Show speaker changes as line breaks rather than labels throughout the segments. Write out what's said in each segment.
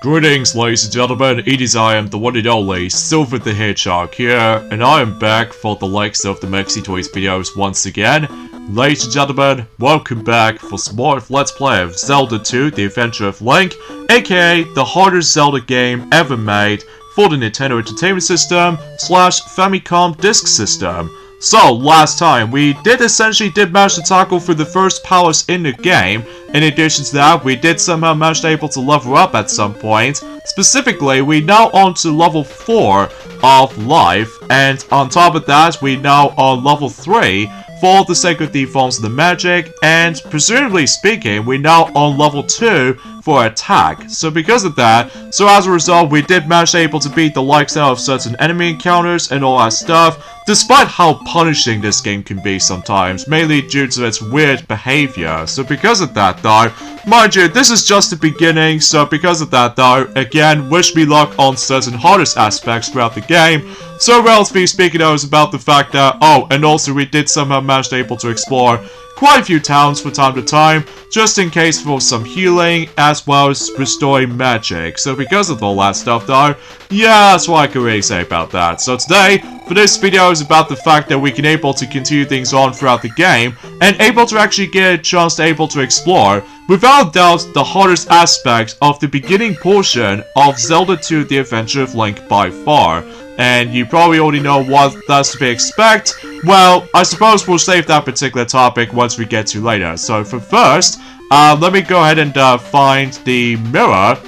Greetings, ladies and gentlemen, it is I am the one and only Silver the Hedgehog here, and I am back for the likes of the Maxi Toys videos once again. Ladies and gentlemen, welcome back for some more Let's Play of Zelda 2, The Adventure of Link, aka the hardest Zelda game ever made for the Nintendo Entertainment System / Famicom Disk System. So, last time, we essentially did manage to tackle through the first palace in the game. In addition to that, we did somehow manage to able to level up at some point. Specifically, we now on to level 4 of life, and on top of that, we now on level 3 for the sacred forms of the magic, and presumably speaking, we now on level 2 for attack. So because of that, as a result, we did manage able to beat the likes of certain enemy encounters and all that stuff, despite how punishing this game can be sometimes, mainly due to its weird behavior. So because of that though, mind you, this is just the beginning, so because of that though, again, wish me luck on certain hardest aspects throughout the game. So relatively speaking, it was about the fact that, and also we did somehow manage able to explore quite a few towns from time to time, just in case for some healing, as well as restoring magic. So because of all that stuff though, yeah, that's what I can really say about that. So today, for this video, is about the fact that we can able to continue things on throughout the game, and able to actually get a chance to able to explore, without doubt, the hardest aspect of the beginning portion of Zelda 2 The Adventure of Link by far. And you probably already know what that's to be expect. Well, I suppose we'll save that particular topic once we get to later. So for first, let me go ahead and find the mirror,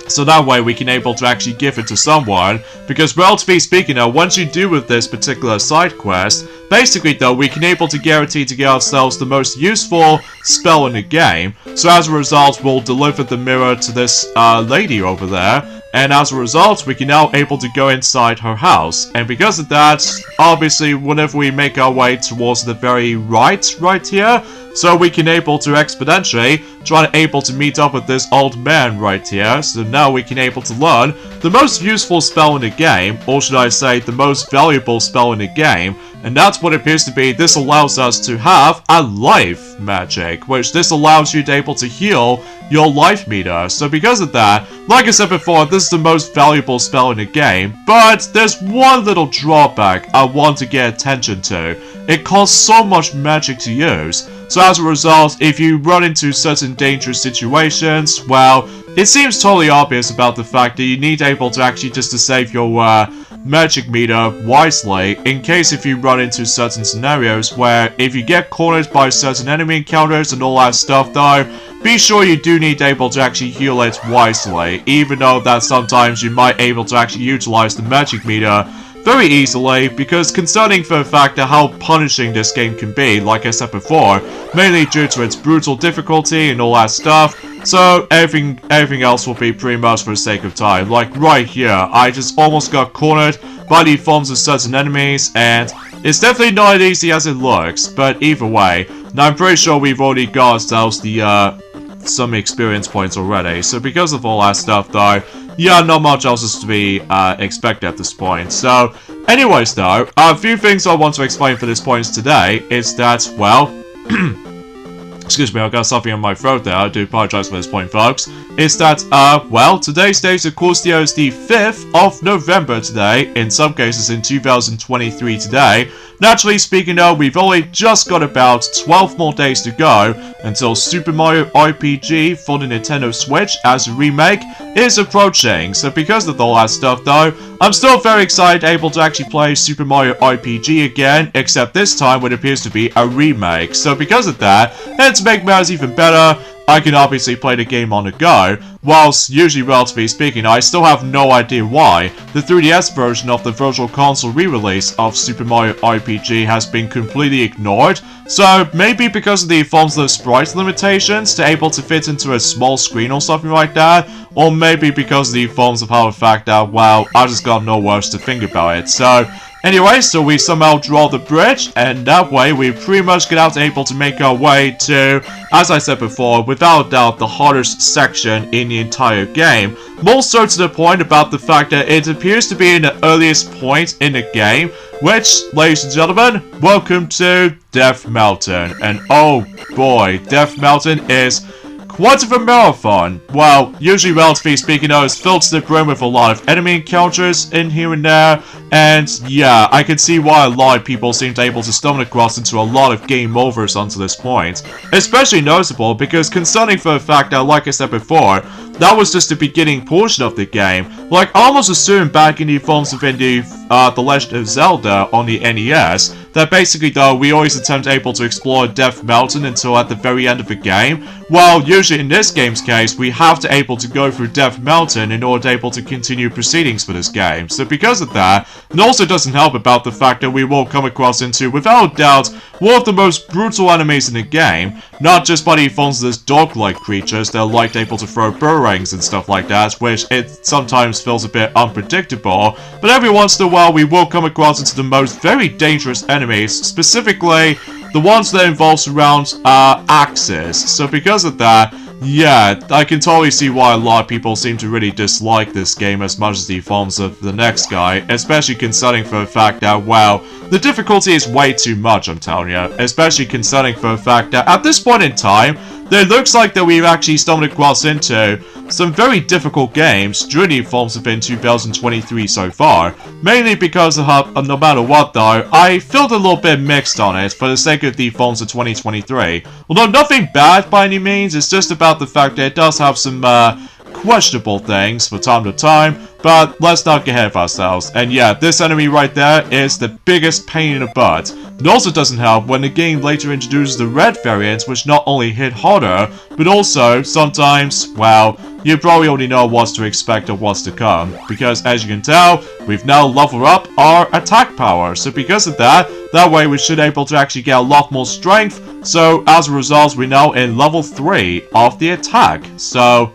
so that way we can able to actually give it to someone. Because relatively speaking though, once you do with this particular side quest, basically though, we can able to guarantee to get ourselves the most useful spell in the game. So as a result, we'll deliver the mirror to this lady over there. And as a result, we can now able to go inside her house. And because of that, obviously, whenever we make our way towards the very right here, so we can able to exponentially try to able to meet up with this old man right here. So now we can able to learn the most useful spell in the game, or should I say the most valuable spell in the game. And that's what it appears to be. This allows us to have a life magic, which this allows you to able to heal your life meter. So because of that, like I said before, this is the most valuable spell in the game, but there's one little drawback I want to get attention to. It costs so much magic to use. So as a result, if you run into certain dangerous situations, well, it seems totally obvious about the fact that you need able to actually just to save your magic meter wisely, in case if you run into certain scenarios where if you get cornered by certain enemy encounters and all that stuff though, be sure you do need able to actually heal it wisely, even though that sometimes you might able to actually utilize the magic meter very easily, because concerning for the fact that how punishing this game can be, like I said before, mainly due to its brutal difficulty and all that stuff, so everything else will be pretty much for the sake of time. Like right here, I just almost got cornered by the forms of certain enemies, and it's definitely not as easy as it looks, but either way, now I'm pretty sure we've already got ourselves the some experience points already. So because of all that stuff though, yeah, not much else is to be expected at this point. So anyways though, a few things I want to explain for this point today is that, well, excuse me, I got something in my throat there, I do apologize for this point folks, is that, well, today's date of course here is the 5th of November today, in some cases in 2023 today. Naturally speaking though, we've only just got about 12 more days to go until Super Mario RPG for the Nintendo Switch as a remake is approaching. So because of all that stuff though, I'm still very excited able to actually play Super Mario RPG again, except this time what appears to be a remake. So because of that, and to make matters even better, I can obviously play the game on the go, whilst usually relatively speaking I still have no idea why the 3DS version of the Virtual Console re-release of Super Mario RPG has been completely ignored. So maybe because of the forms of sprite limitations to able to fit into a small screen or something like that, or maybe because of the forms of how the fact that, well, I just got no words to think about it. So anyway, so we somehow draw the bridge, and that way we pretty much get out able to make our way to, as I said before, without doubt the hardest section in the entire game. More so to the point about the fact that it appears to be in the earliest point in the game, which, ladies and gentlemen, welcome to Death Mountain. And oh boy, Death Mountain is quite of a marathon. Well, usually relatively speaking though, it's filled to the brim with a lot of enemy encounters in here and there, and yeah, I can see why a lot of people seem able to stumble across into a lot of game overs unto this point. Especially noticeable because concerning for the fact that, like I said before, that was just the beginning portion of the game. Like, I almost assumed back in the forms within the Legend of Zelda on the NES, that basically though, we always attempt able to explore Death Mountain until at the very end of the game. Well, usually in this game's case, we have to able to go through Death Mountain in order to able to continue proceedings for this game. So because of that, it also doesn't help about the fact that we will come across into, without doubt, one of the most brutal enemies in the game. Not just by the forms of this dog-like creatures that are like able to throw boomerangs and stuff like that, which it sometimes feels a bit unpredictable, but every once in a while we will come across into the most very dangerous enemies, specifically the ones that involves around axes. So because of that, yeah, I can totally see why a lot of people seem to really dislike this game as much as the forms of the next guy, especially concerning for the fact that, well, the difficulty is way too much, I'm telling you, especially concerning for the fact that at this point in time, it looks like that we've actually stumbled across into some very difficult games during the forms within 2023 so far, mainly because of no matter what though, I felt a little bit mixed on it for the sake of the forms of 2023. Although nothing bad by any means, it's just about the fact that it does have some questionable things from time to time, but let's not get ahead of ourselves. And yeah, this enemy right there is the biggest pain in the butt. It also doesn't help when the game later introduces the red variants, which not only hit harder, but also sometimes, well, you probably already know what to expect of what's to come, because as you can tell, we've now leveled up our attack power. So because of that way we should be able to actually get a lot more strength. So as a result, we're now in level 3 of the attack. So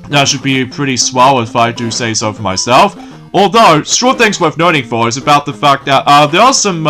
that should be pretty swell if I do say so for myself. Although, short things worth noting for is about the fact that there are some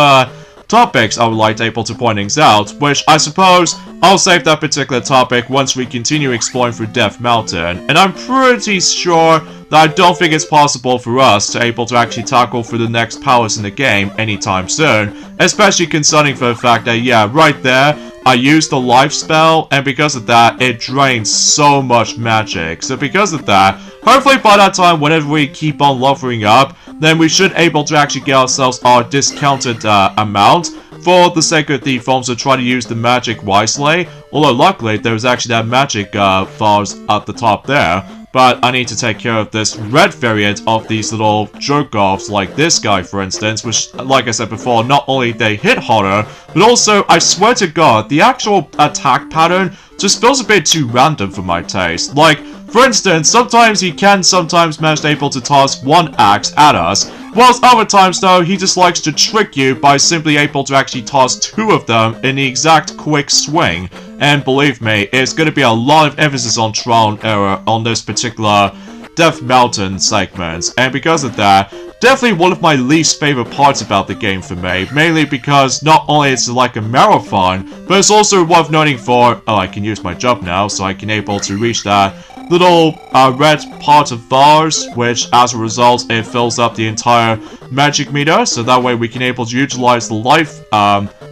topics I would like to able to point things out, which I suppose I'll save that particular topic once we continue exploring through Death Mountain. And I'm pretty sure that I don't think it's possible for us to able to actually tackle through the next powers in the game anytime soon, especially concerning for the fact that, yeah, right there, I used the life spell, and because of that, it drains so much magic. So because of that, hopefully by that time, whenever we keep on leveling up, then we should able to actually get ourselves our discounted amount for the sake of the forms to try to use the magic wisely. Although luckily, there's actually that magic bars at the top there. But I need to take care of this red variant of these little jerk-offs like this guy, for instance, which, like I said before, not only they hit harder, but also, I swear to God, the actual attack pattern just feels a bit too random for my taste. Like, for instance, sometimes he can sometimes manage able to toss one axe at us, whilst other times though, he just likes to trick you by simply able to actually toss 2 of them in the exact quick swing. And believe me, it's going to be a lot of emphasis on trial and error on this particular Death Mountain segment. And because of that, definitely one of my least favorite parts about the game for me. Mainly because not only is it like a marathon, but it's also worth noting for, oh, I can use my jump now, so I can able to reach that little red part of bars, which as a result, it fills up the entire magic meter. So that way we can able to utilize the life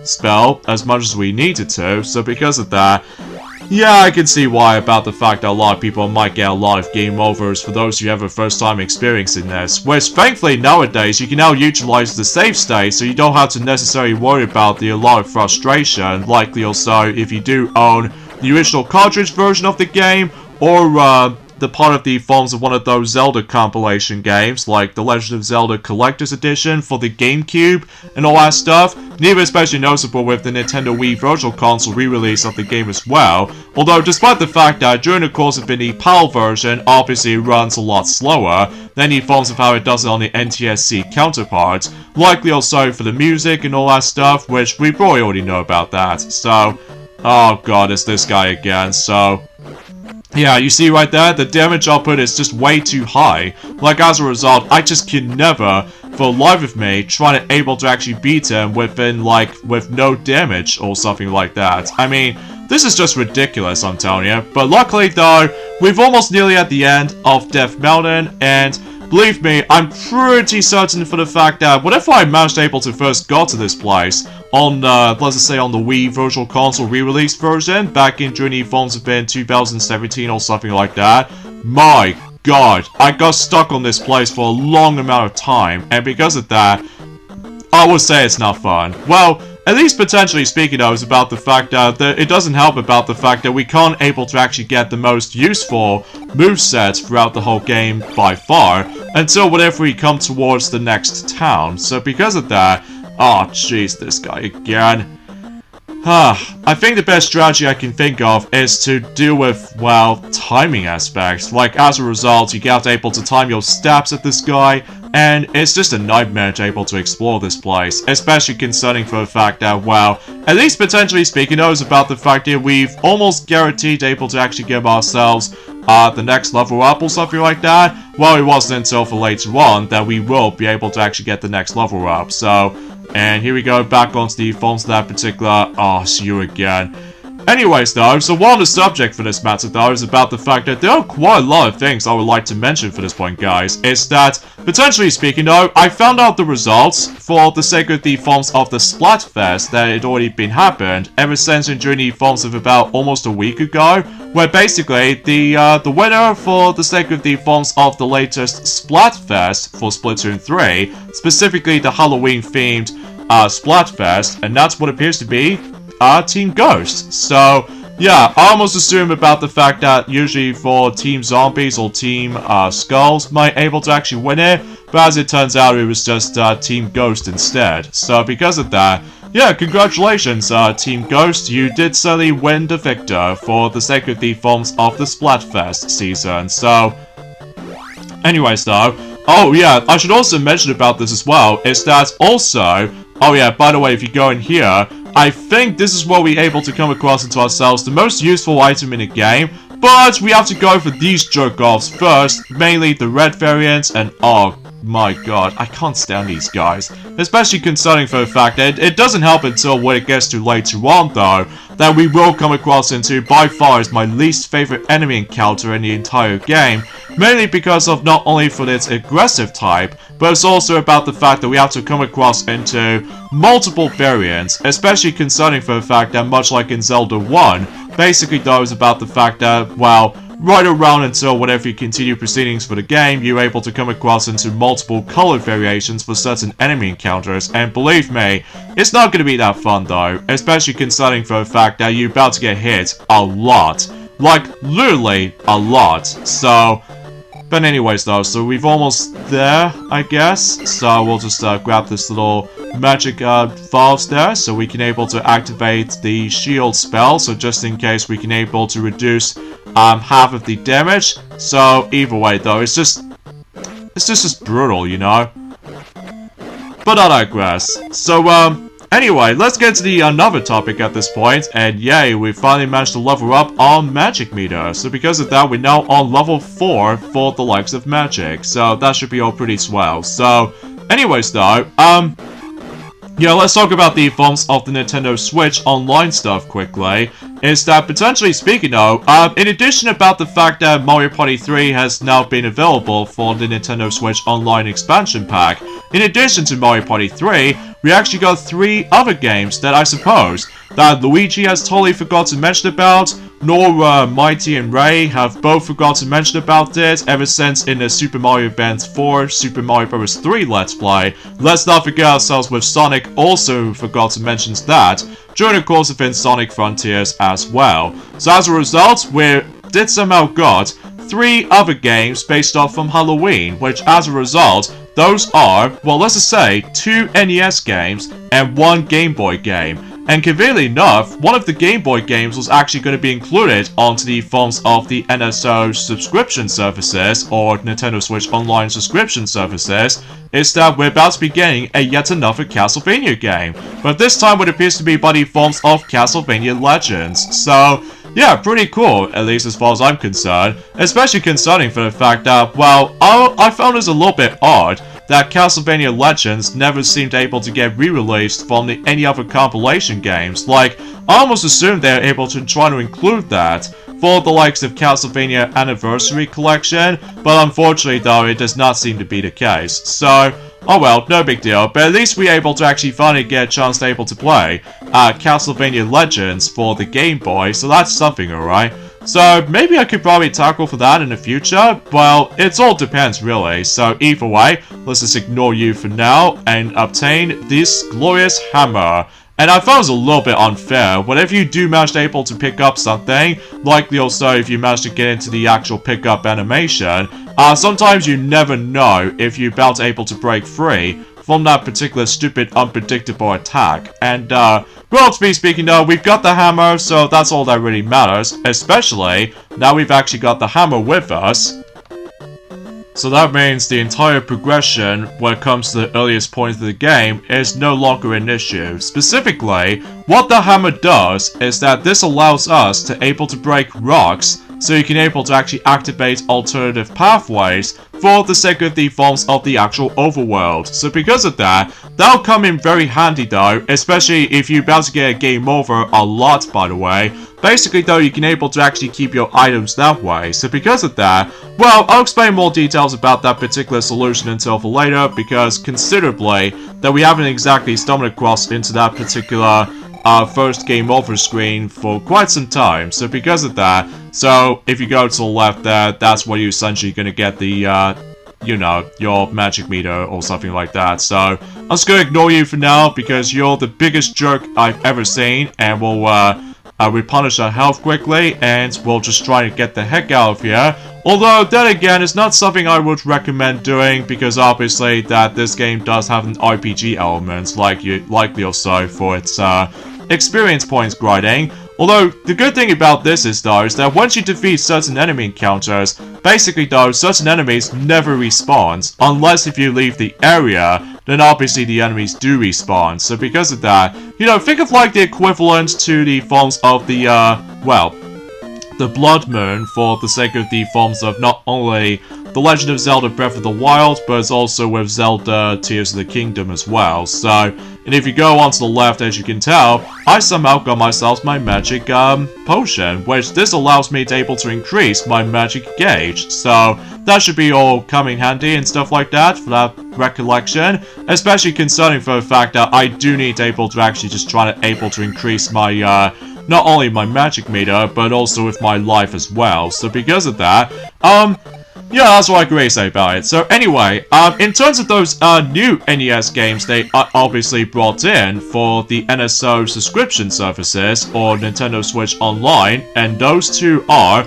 spell as much as we needed to. So because of that, yeah, I can see why about the fact that a lot of people might get a lot of game overs for those who have a first time experiencing this, which thankfully nowadays you can now utilize the save state, so you don't have to necessarily worry about a lot of frustration, likely also if you do own the original cartridge version of the game, or the part of the forms of one of those Zelda compilation games, like The Legend of Zelda Collector's Edition for the GameCube and all that stuff. Neither especially noticeable with the Nintendo Wii Virtual Console re-release of the game as well, although despite the fact that during the course of the PAL version, obviously it runs a lot slower than the forms of how it does it on the NTSC counterpart, likely also for the music and all that stuff, which we probably already know about that. So, oh god, it's this guy again, so yeah, you see right there, the damage output is just way too high. Like, as a result, I just can never, for the life of me, try to able to actually beat him within, like, with no damage or something like that. I mean, this is just ridiculous, I'm telling you. But luckily, though, we've almost nearly at the end of Death Mountain, and believe me, I'm pretty certain for the fact that whenever I managed able to first got to this place, on, let's just say on the Wii Virtual Console re-release version, back in during the forms of in 2017 or something like that, my god, I got stuck on this place for a long amount of time, and because of that, I would say it's not fun. Well, at least potentially speaking though, is about the fact that it doesn't help about the fact that we can't able to actually get the most useful movesets throughout the whole game by far, until whenever we come towards the next town. So because of that, oh jeez, this guy again. I think the best strategy I can think of is to deal with, well, timing aspects. Like, as a result, you get able to time your steps at this guy, and it's just a nightmare to able to explore this place, especially concerning for the fact that, well, at least potentially speaking, knows about the fact that we've almost guaranteed able to actually give ourselves the next level up or something like that. Well, it wasn't until for later on that we will be able to actually get the next level up, so... And here we go, back onto the phones that particular... Oh, see you again. Anyways though, so one of the subject for this matter though is about the fact that there are quite a lot of things I would like to mention for this point, guys. Is that, potentially speaking though, I found out the results for the sake of the forms of the Splatfest that had already been happened ever since during the forms of about almost a week ago, where basically the winner for the sake of the forms of the latest Splatfest for Splatoon 3, specifically the Halloween themed Splatfest, and that's what appears to be Team Ghost. So, yeah, I almost assume about the fact that usually for Team Zombies or Team Skulls might able to actually win it, but as it turns out it was just Team Ghost instead. So because of that, yeah, congratulations Team Ghost, you did certainly win the victor for the sake of the forms of the Splatfest season. So, anyways though, oh yeah, I should also mention about this as well, is that also, oh yeah, by the way, if you go in here, I think this is what we're able to come across into ourselves, the most useful item in the game, but we have to go for these jerk-offs first, mainly the red variants, and oh my god, I can't stand these guys. Especially concerning for the fact that it doesn't help until when it gets to later on though, that we will come across into by far is my least favorite enemy encounter in the entire game, mainly because of not only for its aggressive type, but it's also about the fact that we have to come across into multiple variants, especially concerning for the fact that much like in Zelda 1, basically though is about the fact that, well, right around until whenever you continue proceedings for the game, you're able to come across into multiple color variations for certain enemy encounters, and believe me, it's not going to be that fun though, especially concerning for the fact that you're about to get hit a lot. Like, literally a lot. So, but anyways though, so we've almost there, I guess. So we'll just grab this little magic valves there, so we can able to activate the shield spell, so just in case we can able to reduce half of the damage. So either way though, it's just brutal, you know. But I digress. So anyway, let's get to the another topic at this point, and yay, we finally managed to level up our magic meter. So because of that, we're now on level 4 for the likes of magic. So that should be all pretty swell. So anyways though, yeah, let's talk about the forms of the Nintendo Switch Online stuff quickly. Is that, potentially speaking though, in addition about the fact that Mario Party 3 has now been available for the Nintendo Switch Online expansion pack, in addition to Mario Party 3, we actually got 3 other games that I suppose that Luigi has totally forgot to mention about, nor Mighty and Ray have both forgot to mention about it ever since in the Super Mario Band 4 Super Mario Bros. 3 Let's Play. Let's not forget ourselves with Sonic also forgot to mention that during the course of in Sonic Frontiers as well. So as a result, we did somehow got 3 other games based off from Halloween, which as a result, those are, well, let's just say 2 NES games and 1 Game Boy game. And conveniently enough, one of the Game Boy games was actually going to be included onto the forms of the NSO subscription services, or Nintendo Switch Online subscription services, is that we're about to be getting a yet another Castlevania game. But this time it appears to be by the forms of Castlevania Legends. So, yeah, pretty cool, at least as far as I'm concerned. Especially concerning for the fact that, well, I found this a little bit odd that Castlevania Legends never seemed able to get re-released from any other compilation games. Like, I almost assumed they were able to try to include that for the likes of Castlevania Anniversary Collection, but unfortunately though, it does not seem to be the case. So, oh well, no big deal, but at least we're able to actually finally get a chance to able to play Castlevania Legends for the Game Boy, so that's something, alright? So, maybe I could probably tackle for that in the future. Well, it all depends really, so either way, let's just ignore you for now and obtain this glorious hammer. And I found it was a little bit unfair. Whenever you do manage to able to pick up something, likely also if you manage to get into the actual pickup animation, sometimes you never know if you're about to able to break free from that particular stupid unpredictable attack. And relatively speaking though, we've got the hammer, so that's all that really matters, especially now we've actually got the hammer with us. So that means the entire progression when it comes to the earliest point of the game is no longer an issue. Specifically, what the hammer does is that this allows us to able to break rocks, so you can able to actually activate alternative pathways for the sake of the forms of the actual overworld. So because of that, that'll come in very handy though, especially if you're about to get a game over a lot, by the way. Basically though, you can able to actually keep your items that way. So because of that, well, I'll explain more details about that particular solution until for later, because considerably that we haven't exactly stumbled across into that particular first game over screen for quite some time. So because of that, so if you go to the left there, that's where you're essentially going to get the you know, your magic meter or something like that. So I'm just going to ignore you for now because you're the biggest jerk I've ever seen, and we'll replenish our health quickly and we'll just try to get the heck out of here. Although then again, it's not something I would recommend doing because obviously that this game does have an RPG element, likely also for its experience points grinding. Although, the good thing about this is though, is that once you defeat certain enemy encounters, basically though, certain enemies never respawn, unless if you leave the area, then obviously the enemies do respawn. So because of that, you know, think of like the equivalent to the forms of the, well, the Blood Moon for the sake of the forms of not only The Legend of Zelda Breath of the Wild, but it's also with Zelda Tears of the Kingdom as well. So, and if you go onto the left, as you can tell, I somehow got myself my magic potion, which this allows me to able to increase my magic gauge. So that should be all coming handy and stuff like that for that recollection, especially concerning for the fact that I do need to able to actually just try to able to increase my not only my magic meter, but also with my life as well. So because of that, yeah, that's what I can really say about it. So anyway, in terms of those new NES games they obviously brought in for the NSO subscription services or Nintendo Switch Online, and those two are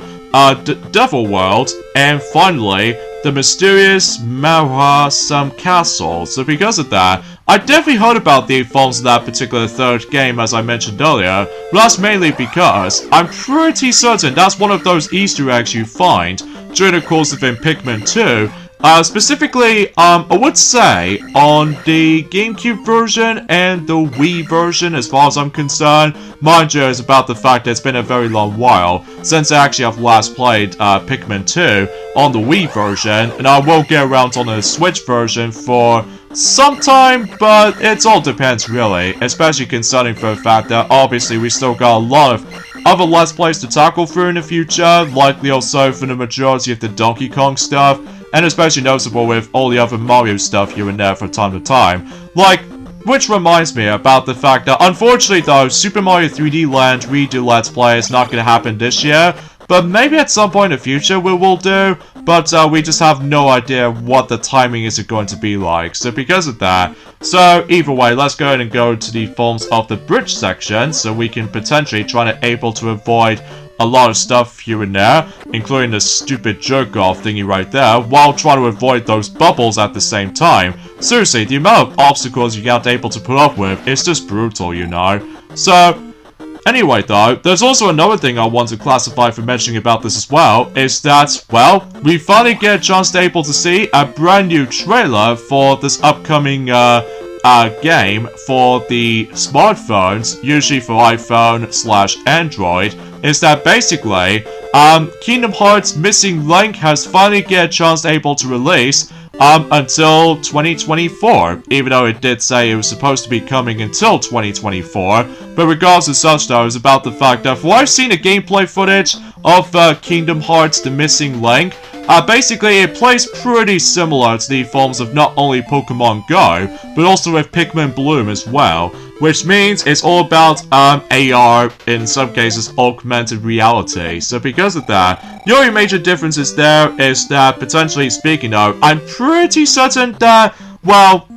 Devil World and finally the mysterious Mahasam Castle. So because of that, I definitely heard about the forms of that particular third game as I mentioned earlier, but that's mainly because I'm pretty certain that's one of those Easter eggs you find during the course of in Pikmin 2. Specifically, I would say on the GameCube version and the Wii version, as far as I'm concerned. Mind you, it's about the fact that it's been a very long while since I actually have last played Pikmin 2 on the Wii version, and I will get around on the Switch version for some time, but it all depends really, especially concerning for the fact that obviously we still got a lot of other Let's Plays to tackle through in the future, likely also for the majority of the Donkey Kong stuff, and especially noticeable with all the other Mario stuff here and there from time to time. Like, which reminds me about the fact that unfortunately though, Super Mario 3D Land redo Let's Play is not going to happen this year, but maybe at some point in the future we will do, but we just have no idea what the timing is going to be like. So because of that, so either way, let's go ahead and go to the forms of the bridge section, so we can potentially try to able to avoid a lot of stuff here and there, including the stupid jerk-off thingy right there, while trying to avoid those bubbles at the same time. Seriously, the amount of obstacles you got able to put up with is just brutal, you know. So anyway though, there's also another thing I want to classify for mentioning about this as well, is that, well, we finally get a chance to able to see a brand new trailer for this upcoming game for the smartphones, usually for iPhone/Android, is that basically, Kingdom Hearts Missing Link has finally get a chance able to release until 2024, even though it did say it was supposed to be coming until 2024. But regardless of such though, it's about the fact that for I've seen the gameplay footage of Kingdom Hearts The Missing Link, basically it plays pretty similar to the forms of not only Pokemon Go, but also with Pikmin Bloom as well, which means it's all about AR, in some cases augmented reality. So because of that, the only major differences there is that, potentially speaking though, I'm pretty certain that, well,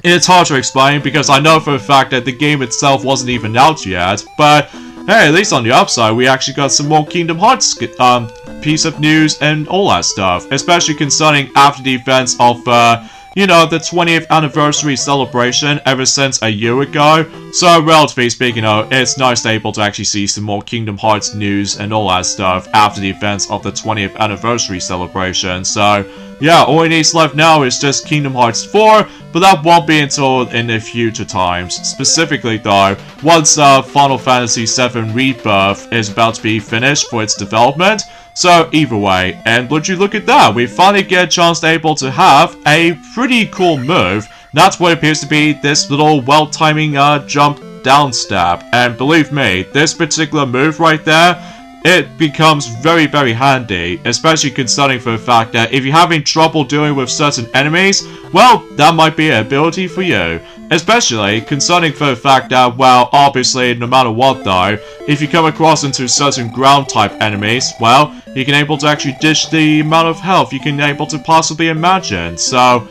it's hard to explain because I know for a fact that the game itself wasn't even out yet, but hey, at least on the upside, we actually got some more Kingdom Hearts piece of news and all that stuff, especially concerning after the events of, you know, the 20th anniversary celebration ever since a year ago. So, relatively speaking, it's nice to be able to actually see some more Kingdom Hearts news and all that stuff after the events of the 20th anniversary celebration. So, yeah, all it needs left now is just Kingdom Hearts 4, but that won't be until in the future times. Specifically though, once Final Fantasy VII Rebirth is about to be finished for its development. So either way, and would you look at that, we finally get a chance to able to have a pretty cool move. That's what appears to be this little well-timing jump down stab. And believe me, this particular move right there, it becomes very, very handy, especially concerning for the fact that if you're having trouble dealing with certain enemies, well, that might be an ability for you. Especially concerning for the fact that, well, obviously, no matter what though, if you come across into certain ground-type enemies, well, you can able to actually dish the amount of health you can able to possibly imagine, so...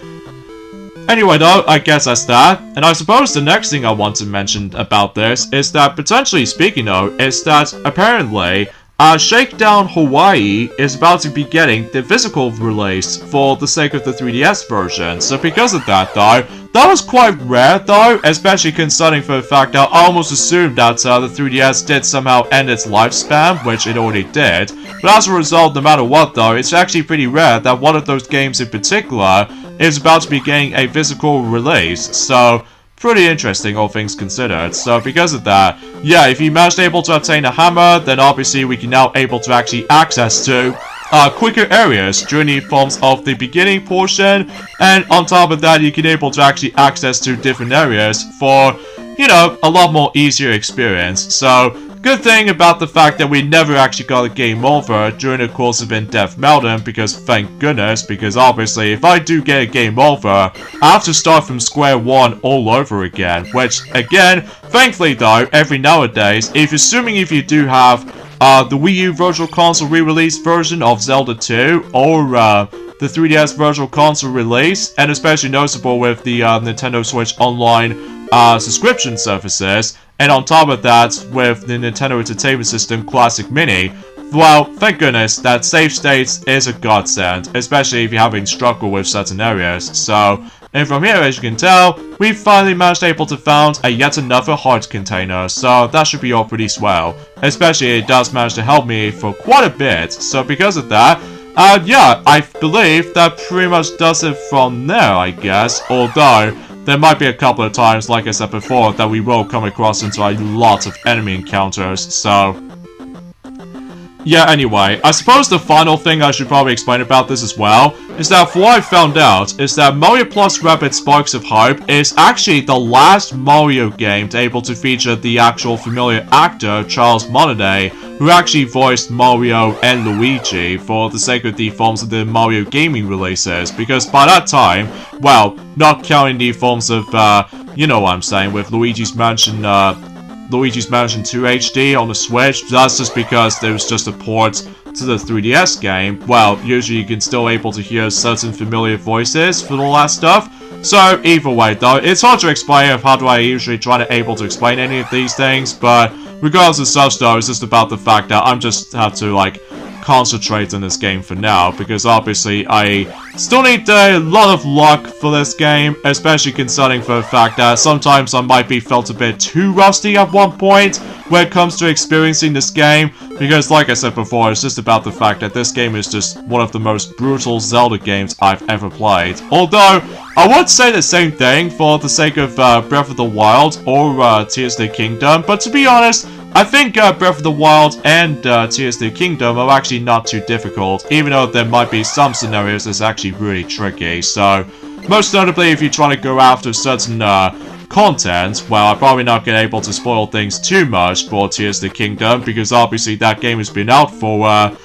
Anyway though, I guess that's that, and I suppose the next thing I want to mention about this is that, potentially speaking though, is that apparently, Shakedown Hawaii is about to be getting the physical release for the sake of the 3DS version, so because of that though, that was quite rare though, especially concerning for the fact that I almost assumed that the 3DS did somehow end its lifespan, which it already did, but as a result, no matter what though, it's actually pretty rare that one of those games in particular is about to be getting a physical release, so pretty interesting all things considered. So because of that, yeah, if you managed able to obtain a hammer, then obviously we can now able to actually access to quicker areas during the forms of the beginning portion, and on top of that you can able to actually access to different areas for, you know, a lot more easier experience. So good thing about the fact that we never actually got a game over during the course of In-Depth Mountain, because thank goodness, because obviously if I do get a game over, I have to start from square one all over again, which again, thankfully though, every nowadays, assuming if you do have the Wii U Virtual Console re-release version of Zelda 2, or the 3DS Virtual Console release, and especially noticeable with the Nintendo Switch Online subscription services, and on top of that, with the Nintendo Entertainment System Classic Mini, well, thank goodness that save states is a godsend, especially if you're having struggle with certain areas. So, and from here, as you can tell, we finally managed able to found a yet another heart container, so that should be all pretty swell. Especially it does manage to help me for quite a bit, so because of that, yeah, I believe that pretty much does it from there, I guess, although there might be a couple of times, like I said before, that we will come across into a lot of enemy encounters, so... yeah, anyway, I suppose the final thing I should probably explain about this as well is that for what I found out is that Mario Plus Rabbids Sparks of Hope is actually the last Mario game to able to feature the actual familiar actor Charles Martinet, who actually voiced Mario and Luigi for the sake of the forms of the Mario gaming releases, because by that time, well, not counting the forms of, you know what I'm saying, with Luigi's Mansion 2 HD on the Switch, that's just because there was just a port to the 3DS game. Well, usually you can still able to hear certain familiar voices for all that stuff. So either way though, it's hard to explain of how do I usually try to able to explain any of these things, but regardless of such though, it's just about the fact that I'm just have to like concentrate on this game for now, because obviously I still need a lot of luck for this game, especially concerning for the fact that sometimes I might be felt a bit too rusty at one point when it comes to experiencing this game, because like I said before, it's just about the fact that this game is just one of the most brutal Zelda games I've ever played. Although, I would say the same thing for the sake of Breath of the Wild or Tears of the Kingdom, but to be honest, I think Breath of the Wild and Tears of the Kingdom are actually not too difficult, even though there might be some scenarios that's actually really tricky. So, most notably, if you're trying to go after certain content, well, I'm probably not going to be able to spoil things too much for Tears of the Kingdom, because obviously that game has been out for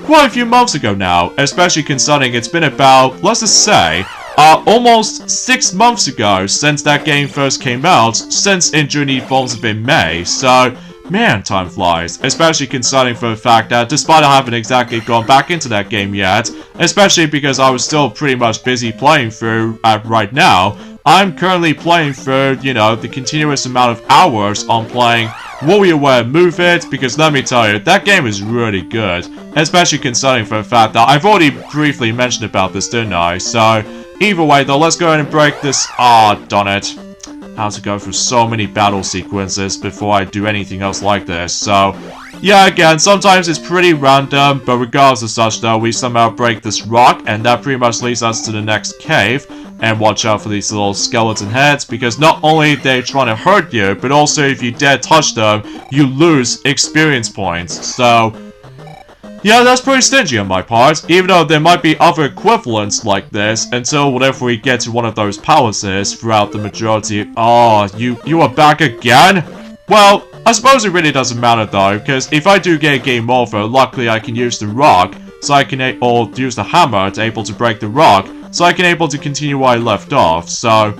quite a few months ago now, especially considering it's been about, let's just say, almost 6 months ago since that game first came out, since during the forms have been May, so, man, time flies, especially considering for the fact that despite I haven't exactly gone back into that game yet, especially because I was still pretty much busy playing through right now, I'm currently playing through, you know, the continuous amount of hours on playing WarioWare Move It, because let me tell you, that game is really good, especially considering for the fact that I've already briefly mentioned about this, didn't I? So, either way though, let's go ahead and break this. Darn it. I have to go through so many battle sequences before I do anything else like this, so, yeah, again, sometimes it's pretty random, but regardless of such though, we somehow break this rock, and that pretty much leads us to the next cave. And watch out for these little skeleton heads, because not only are they trying to hurt you, but also if you dare touch them, you lose experience points. So, yeah, that's pretty stingy on my part, even though there might be other equivalents like this until whenever we get to one of those palaces throughout the majority. Oh, you are back again? Well, I suppose it really doesn't matter though, because if I do get a game over, luckily I can use the rock, so I can, or use the hammer to able to break the rock, so I can able to continue where I left off, so...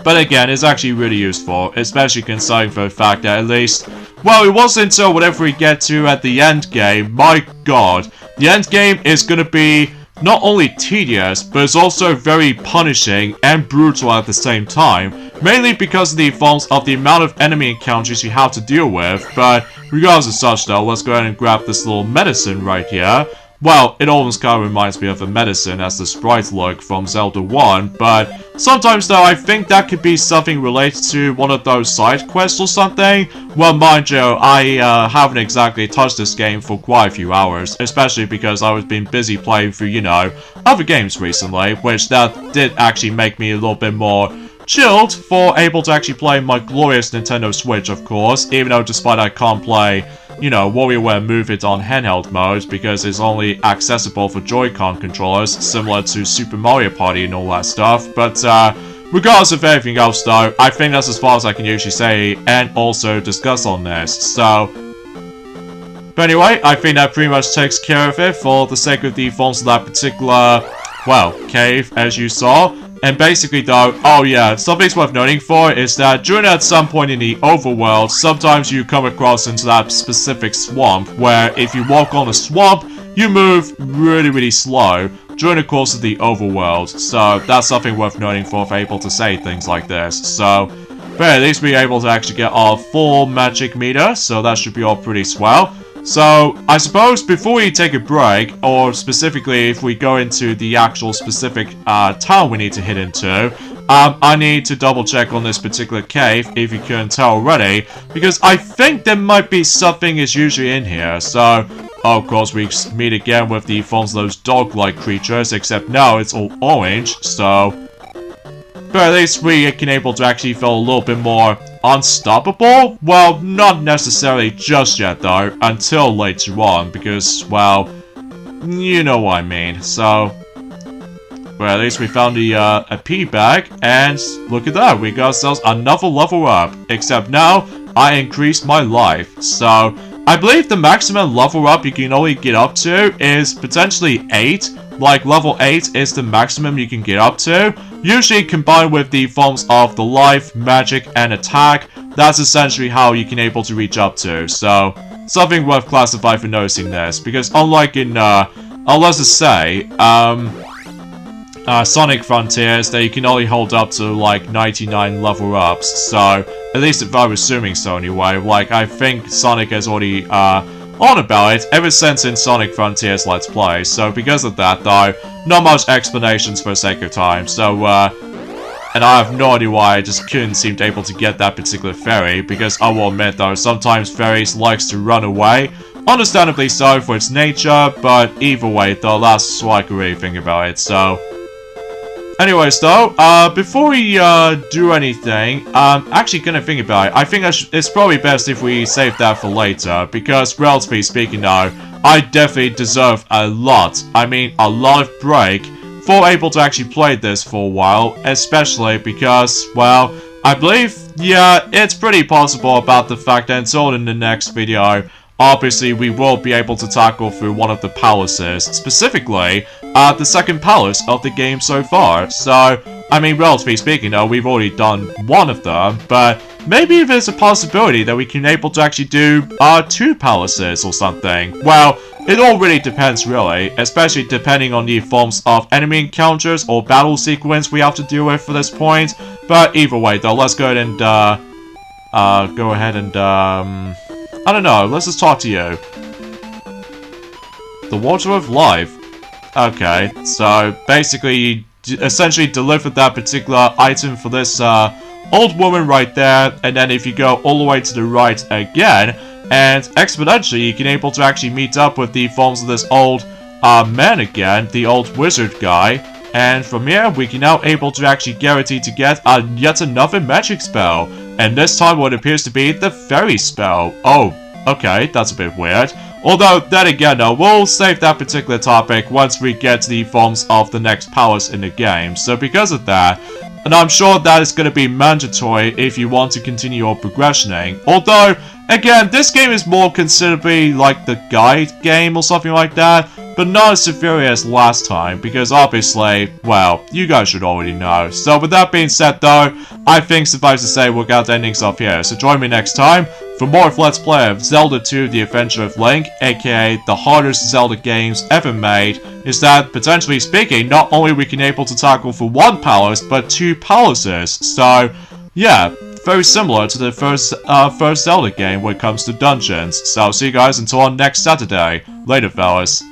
But again, it's actually really useful, especially considering for the fact that at least... Well, it wasn't until whatever we get to at the end game, my god, the end game is gonna be not only tedious, but it's also very punishing and brutal at the same time, mainly because of the forms of the amount of enemy encounters you have to deal with, but regardless of such though, let's go ahead and grab this little medicine right here. Well, it almost kind of reminds me of a medicine as the sprites look from Zelda 1, but sometimes though I think that could be something related to one of those side quests or something. Well, mind you, I haven't exactly touched this game for quite a few hours, especially because I was been busy playing through, you know, other games recently, which that did actually make me a little bit more chilled for able to actually play my glorious Nintendo Switch, of course, even though despite I can't play, you know, WarioWare Move It on handheld mode because it's only accessible for Joy-Con controllers, similar to Super Mario Party and all that stuff. But regardless of everything else though, I think that's as far as I can usually say and also discuss on this. So, but anyway, I think that pretty much takes care of it for the sake of the forms of that particular, well, cave, as you saw. And basically though, oh yeah, something's worth noting for is that during at some point in the overworld, sometimes you come across into that specific swamp, where if you walk on a swamp, you move really slow during the course of the overworld. So that's something worth noting for if able to say things like this. So, but at least we're able to actually get our full magic meter, so that should be all pretty swell. So, I suppose before we take a break, or specifically if we go into the actual specific town we need to hit into, I need to double check on this particular cave, if you couldn't tell already, because I think there might be something is usually in here. So, of course we meet again with the forms of those dog-like creatures, except now it's all orange, so... But at least we can able to actually feel a little bit more unstoppable? Well, not necessarily just yet though, until later on, because, well, you know what I mean. So, well, at least we found the a pea bag, and look at that, we got ourselves another level up, except now I increased my life. So, I believe the maximum level up you can only get up to is potentially 8. Like, level 8 is the maximum you can get up to. Usually combined with the forms of the life, magic, and attack, that's essentially how you can able to reach up to. So, something worth classifying for noticing this. Because unlike in, let's just say, Sonic Frontiers, that you can only hold up to, like, 99 level ups. So, at least if I'm assuming so anyway. Like, I think Sonic has already, on about it ever since in Sonic Frontiers Let's Play, so because of that though, not much explanations for the sake of time, so and I have no idea why I just couldn't seem to able to get that particular fairy, because I will admit though, sometimes fairies likes to run away, understandably so for its nature, but either way though, that's what I can really think about it, so... Anyways, though, before we do anything, I'm actually gonna think about it. I think it's probably best if we save that for later, because relatively speaking, though, I definitely deserve a lot. I mean, a lot of break for able to actually play this for a while, especially because, well, I believe, yeah, it's pretty possible about the fact that until in the next video, obviously we will be able to tackle through one of the palaces, specifically, the second palace of the game so far. So, I mean, relatively speaking though, we've already done one of them, but maybe there's a possibility that we can able to actually do, 2 palaces or something. Well, it all really depends really, especially depending on the forms of enemy encounters or battle sequence we have to deal with for this point. But either way though, let's go ahead and, I don't know, let's just talk to you. The Water of Life. Okay, so basically you essentially delivered that particular item for this old woman right there, and then if you go all the way to the right again, and exponentially you can able to actually meet up with the forms of this old man again, the old wizard guy, and from here we can now able to actually guarantee to get yet another magic spell, and this time what appears to be the fairy spell. Oh, okay, that's a bit weird. Although, then again, though, we'll save that particular topic once we get to the forms of the next palace in the game. So because of that, and I'm sure that is going to be mandatory if you want to continue your progressioning. Although, again, this game is more considerably like the guide game or something like that, but not as severe as last time, because obviously, well, you guys should already know. So with that being said though, I think suffice to say we'll get the endings off here. So join me next time for more of Let's Play of Zelda 2 The Adventure of Link, aka the hardest Zelda games ever made, is that, potentially speaking, not only we can able to tackle for 1 palace, but 2 palaces. So, yeah, very similar to the first Zelda game when it comes to dungeons. So I'll see you guys until next Saturday. Later, fellas.